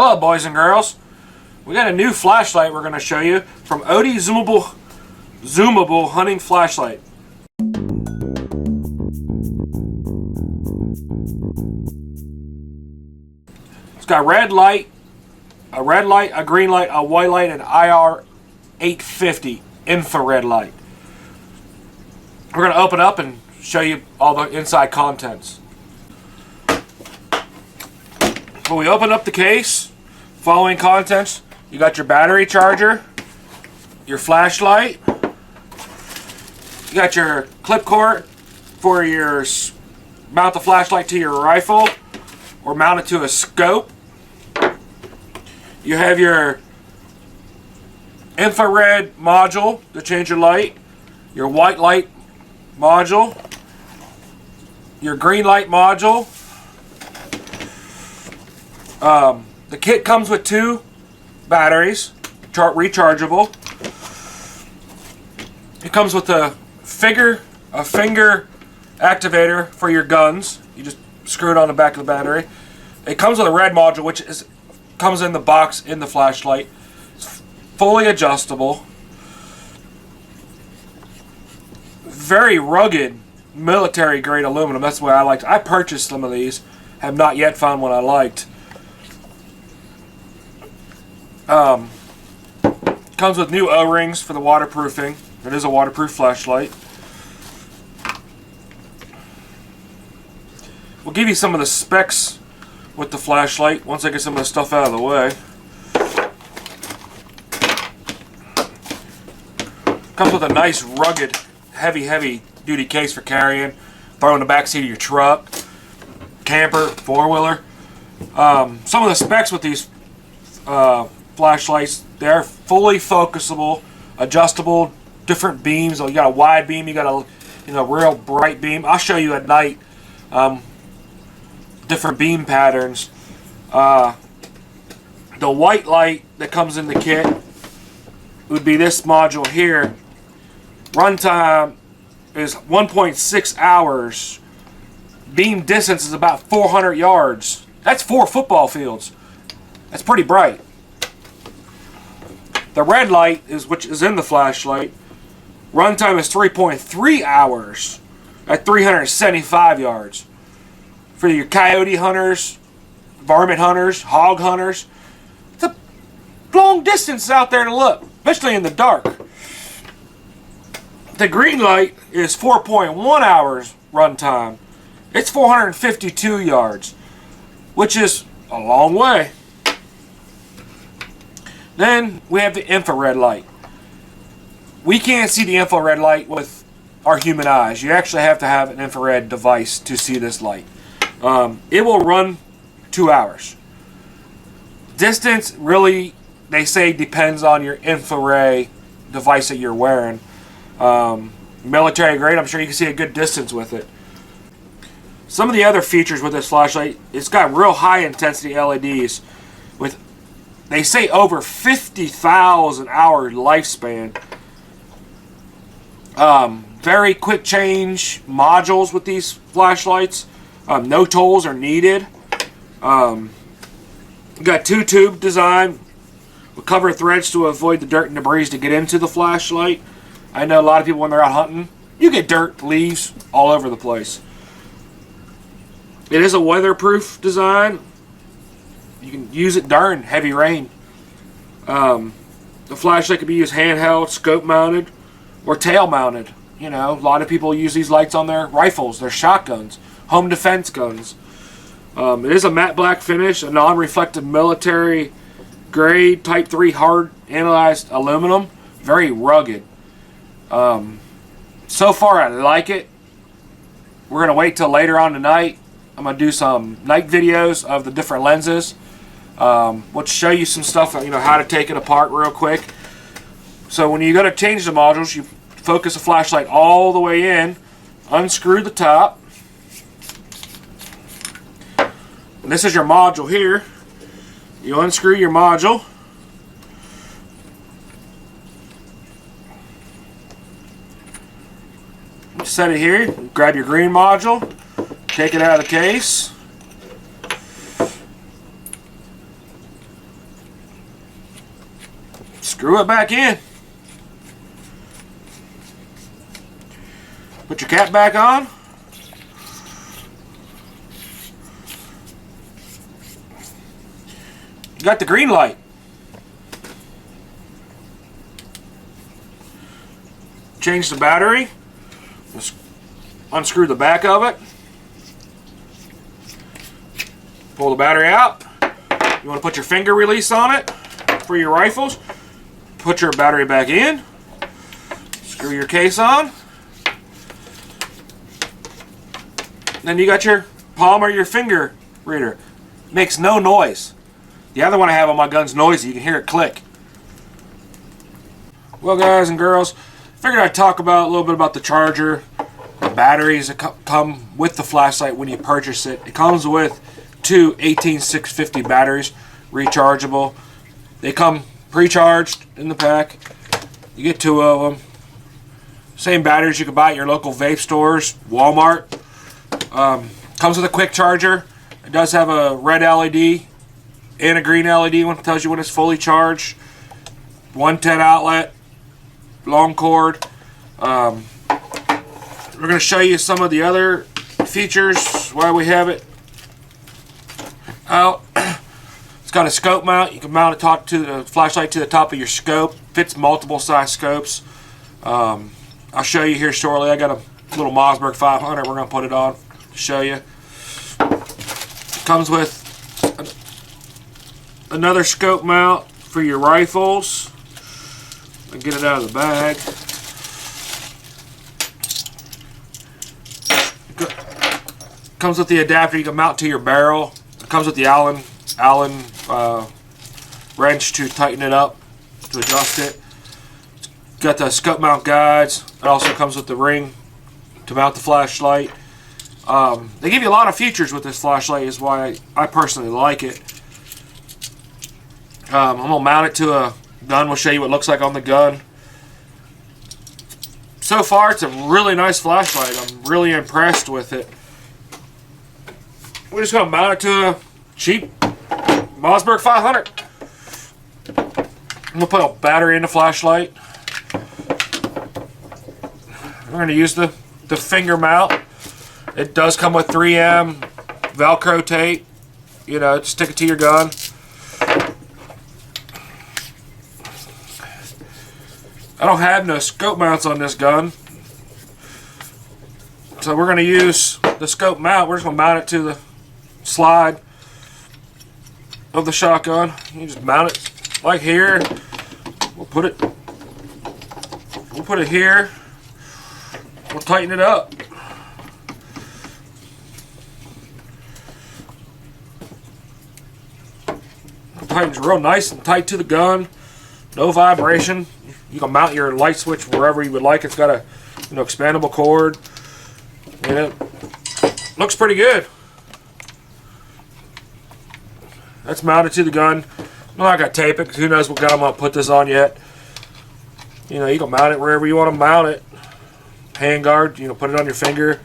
Hello boys and girls. We got a new flashlight we're going to show you from Odepro Zoomable hunting flashlight. It's got a red light, a green light, a white light, and IR850 infrared light. We're going to open up and show you all the inside contents. When we open up the case, following contents, you got your battery charger, your flashlight, you got your clip cord for your mount the flashlight to your rifle or mount it to a scope. You have your infrared module to change your light, your white light module, your green light module. The kit comes with 2 batteries, rechargeable. It comes with a finger activator for your guns. You just screw it on the back of the battery. It comes with a red module, which comes in the box in the flashlight. It's fully adjustable. Very rugged, military grade aluminum. That's the way I liked it. I purchased some of these. Have not yet found one I liked. Comes with new O-rings for the waterproofing. It is a waterproof flashlight. We'll give you some of the specs with the flashlight once I get some of the stuff out of the way. Comes with a nice rugged, heavy duty case for carrying. Throw in the back seat of your truck, camper, 4-wheeler. Some of the specs with these flashlights, they're fully focusable, adjustable, different beams. You got a wide beam, you got a real bright beam. I'll show you at night different beam patterns. The white light that comes in the kit would be this module here. Runtime is 1.6 hours. Beam distance is about 400 yards. That's 4 football fields. That's pretty bright. The red light, which is in the flashlight, runtime is 3.3 hours at 375 yards. For your coyote hunters, varmint hunters, hog hunters, it's a long distance out there to look, especially in the dark. The green light is 4.1 hours runtime. It's 452 yards, which is a long way. Then we have the infrared light. We can't see the infrared light with our human eyes. You actually have to have an infrared device to see this light. It will run 2 hours. Distance really, they say, depends on your infrared device that you're wearing. Military grade, I'm sure you can see a good distance with it. Some of the other features with this flashlight, it's got real high intensity LEDs with, they say, over 50,000 hour lifespan. Very quick change modules with these flashlights. No tools are needed. Got 2-tube design with cover threads to avoid the dirt and debris to get into the flashlight. I know a lot of people when they're out hunting, you get dirt, leaves all over the place. It is a weatherproof design. You can use it during heavy rain. The flashlight can be used handheld, scope mounted, or tail mounted. You know, a lot of people use these lights on their rifles, their shotguns, home defense guns. It is a matte black finish, a non-reflective military grade type 3 hard anodized aluminum. Very rugged. So far I like it. We're going to wait till later on tonight. I'm going to do some night videos of the different lenses. We'll show you some stuff, how to take it apart real quick. So when you go to change the modules, you focus the flashlight all the way in, unscrew the top. And this is your module here. You unscrew your module. Set it here, grab your green module, take it out of the case. screw it back in. Put your cap back on. You got the green light. Change the battery. Just unscrew the back of it. Pull the battery out. You want to put your finger release on it for your rifles. Put your battery back in. Screw your case on. Then you got your palm or your finger reader. Makes no noise. The other one I have on my gun's noisy. You can hear it click. Well, guys and girls, figured I'd talk about a little bit about the charger, the batteries that come with the flashlight when you purchase it. It comes with two 18650 batteries, rechargeable. They come pre-charged in the pack. You get two of them. Same batteries you can buy at your local vape stores, Walmart. Comes with a quick charger. It does have a red LED and a green LED one that tells you when it's fully charged. 110 outlet, long cord. We're going to show you some of the other features while we have it out. It's got a scope mount. You can mount it to the flashlight to the top of your scope. Fits multiple size scopes. I'll show you here shortly. I got a little Mossberg 500. We're going to put it on to show you. Comes with another scope mount for your rifles. I'll get it out of the bag. Comes with the adapter you can mount to your barrel. It comes with the Allen wrench to tighten it up, to adjust it. It's got the scope mount guides. It also comes with the ring to mount the flashlight. They give you a lot of features with this flashlight, is why I personally like it. I'm going to mount it to a gun. We'll show you what it looks like on the gun. So far, it's a really nice flashlight. I'm really impressed with it. We're just going to mount it to a cheap Mossberg 500. I'm going to put a battery in the flashlight. We're going to use the finger mount. It does come with 3M Velcro tape. You know, stick it to your gun. I don't have no scope mounts on this gun, so we're going to use the scope mount. We're just going to mount it to the slide of the shotgun. You just mount it like here. We'll put it here. We'll tighten it up. It tightens real nice and tight to the gun. No vibration. You can mount your light switch wherever you would like. It's got a expandable cord. And it looks pretty good. That's mounted to the gun. I'm not going to tape it because who knows what gun I'm going to put this on yet. You can mount it wherever you want to mount it. Handguard, put it on your finger.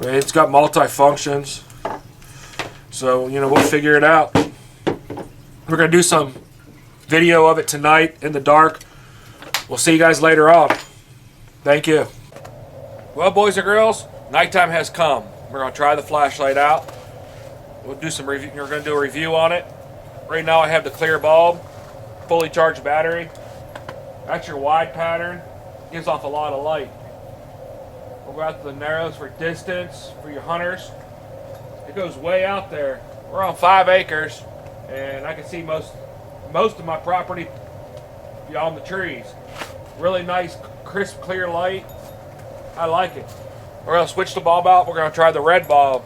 It's got multi-functions. So, we'll figure it out. We're going to do some video of it tonight in the dark. We'll see you guys later on. Thank you. Well, boys and girls, nighttime has come. We're going to try the flashlight out. We'll do some review. We're going to do a review on it. Right now I have the clear bulb, fully charged battery. That's your wide pattern. Gives off a lot of light. We'll go out to the narrows for distance for your hunters. It goes way out there. We're on 5 acres, and I can see most of my property beyond the trees. Really nice, crisp, clear light. I like it. We're going to switch the bulb out. We're going to try the red bulb.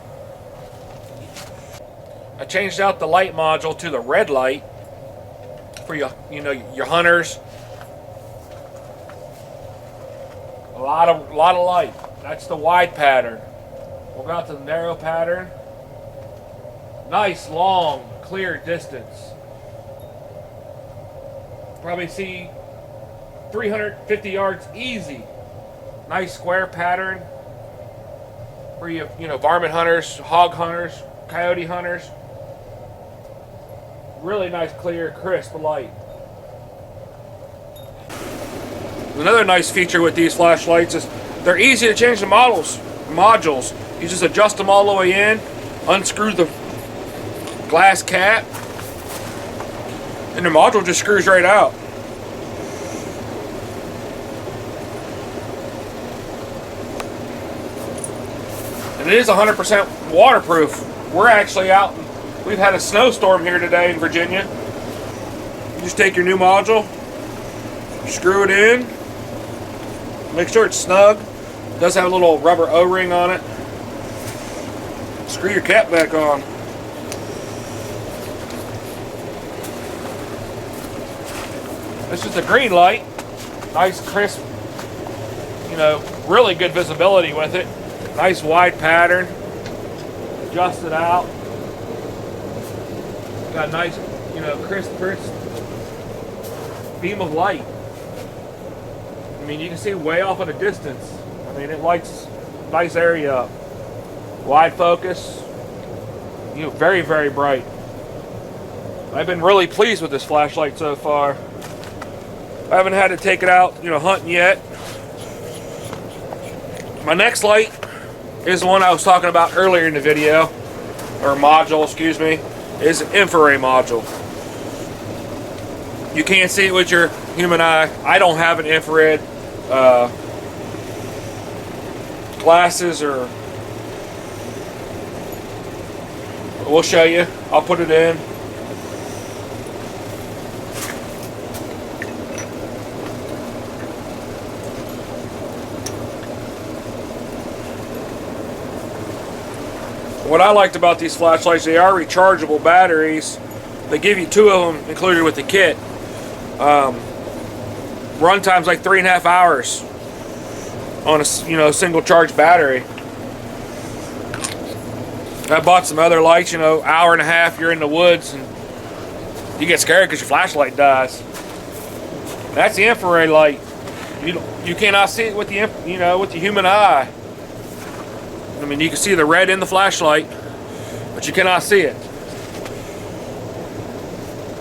I changed out the light module to the red light for your hunters. A lot of light. That's the wide pattern. We'll go out to the narrow pattern. Nice, long, clear distance. Probably see 350 yards easy. Nice square pattern for you varmint hunters, hog hunters, coyote hunters. Really nice, clear, crisp light. Another nice feature with these flashlights is they're easy to change the modules. You just adjust them all the way in, unscrew the glass cap, and the module just screws right out. And it is 100% waterproof. We're actually out, we've had a snowstorm here today in Virginia. You just take your new module, screw it in, make sure it's snug. It does have a little rubber O-ring on it. Screw your cap back on. This is the green light. Nice, crisp, you know, really good visibility with it. Nice wide pattern. Adjust it out. Got a nice, you know, crisp beam of light. I mean, you can see way off at a distance. I mean, it lights a nice area up. Wide focus. You know, very, very bright. I've been really pleased with this flashlight so far. I haven't had to take it out, you know, hunting yet. My next light is the one I was talking about earlier in the video, or module, excuse me, is an infrared module. You can't see it with your human eye. I don't have an infrared glasses, or we'll show you. I'll put it in. What I liked about these flashlights, they are rechargeable batteries. They give you 2 of them included with the kit. Run time's like 3.5 hours on a, you know, single charge battery. I bought some other lights, you know, hour and a half, you're in the woods and you get scared because your flashlight dies. That's the infrared light. You cannot see it with the, you know, with the human eye. I mean, you can see the red in the flashlight, but you cannot see it.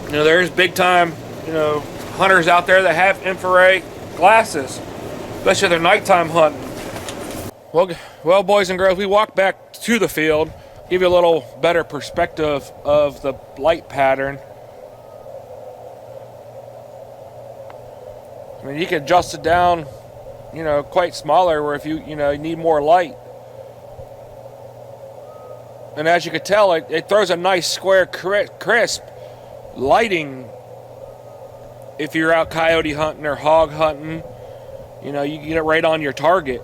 You know, there's big time, you know, hunters out there that have infrared glasses, especially if they're nighttime hunting. Well, boys and girls, we walked back to the field, give you a little better perspective of the light pattern. I mean, you can adjust it down, you know, quite smaller, where if you need more light. And as you can tell, it throws a nice square, crisp lighting. If you're out coyote hunting or hog hunting, you know, you get it right on your target.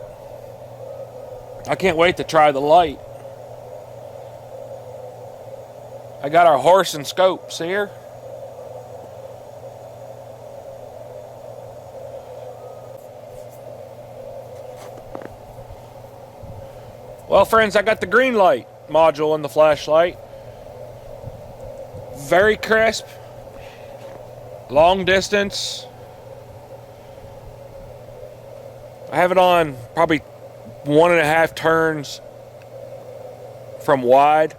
I can't wait to try the light. I got our horse and scopes here. Well, friends, I got the green light module in the flashlight. Very crisp, long distance. I have it on probably 1.5 turns from wide.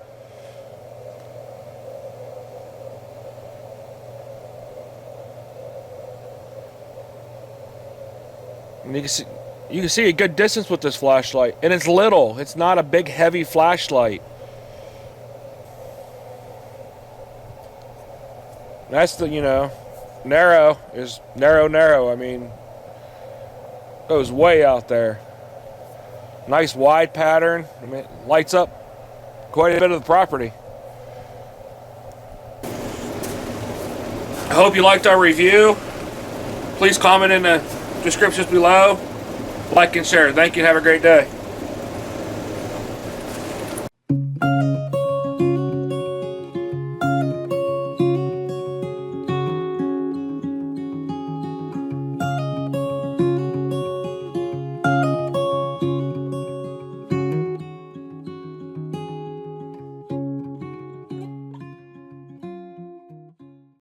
And you can see a good distance with this flashlight, and it's little. It's not a big, heavy flashlight. That's the, you know, narrow is narrow. I mean, goes way out there. Nice wide pattern. I mean, it lights up quite a bit of the property. I hope you liked our review. Please comment in the descriptions below. Like and share. Thank you. Have a great day.